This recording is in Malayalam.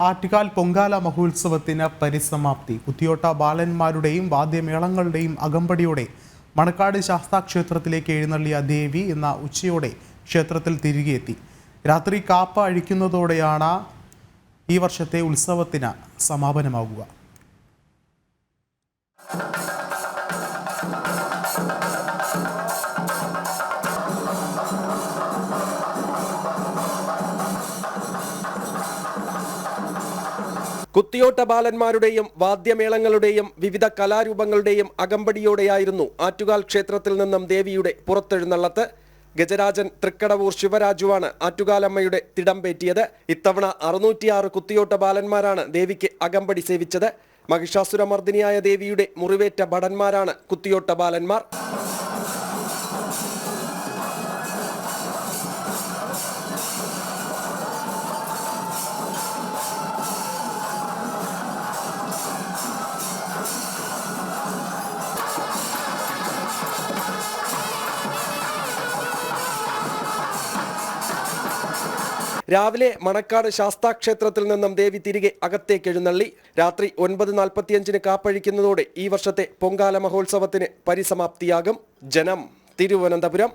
ആറ്റുകാൽ പൊങ്കാല മഹോത്സവത്തിന് പരിസമാപ്തി. കുത്തിയോട്ട ബാലന്മാരുടെയും വാദ്യമേളങ്ങളുടെയും അകമ്പടിയോടെ മണക്കാട് ശാസ്താക്ഷേത്രത്തിലേക്ക് എഴുന്നള്ളിയ ദേവി ഇന്ന് ഉച്ചയോടെ ക്ഷേത്രത്തിൽ തിരികെ എത്തി. രാത്രി കാപ്പ അഴിക്കുന്നതോടെയാണ് ഈ വർഷത്തെ ഉത്സവത്തിന് സമാപനമാകുക. കുത്തിയോട്ട ബാലന്മാരുടെയും വാദ്യമേളങ്ങളുടെയും വിവിധ കലാരൂപങ്ങളുടെയും അകമ്പടിയോടെയായിരുന്നു ആറ്റുകാൽ ക്ഷേത്രത്തിൽ നിന്നും ദേവിയുടെ പുറത്തെഴുന്നള്ളത്ത്. ഗജരാജൻ തൃക്കടവൂർ ശിവരാജുവാണ് ആറ്റുകാലമ്മയുടെ തിടമ്പേറ്റിയത്. ഇത്തവണ 606 കുത്തിയോട്ട ബാലന്മാരാണ് ദേവിക്ക് അകമ്പടി സേവിച്ചത്. മഹിഷാസുരമർദ്ദിനിയായ ദേവിയുടെ മുറിവേറ്റ ഭടന്മാരാണ് കുത്തിയോട്ട ബാലന്മാർ. രാവിലെ മണക്കാട് ശാസ്താക്ഷേത്രത്തിൽ നിന്നും ദേവി തിരികെ അകത്തേക്ക് എഴുന്നള്ളി. രാത്രി 9:45 കാപ്പഴിക്കുന്നതോടെ ഈ വർഷത്തെ പൊങ്കാല മഹോത്സവത്തിന് പരിസമാപ്തിയാകും. ജനം, തിരുവനന്തപുരം.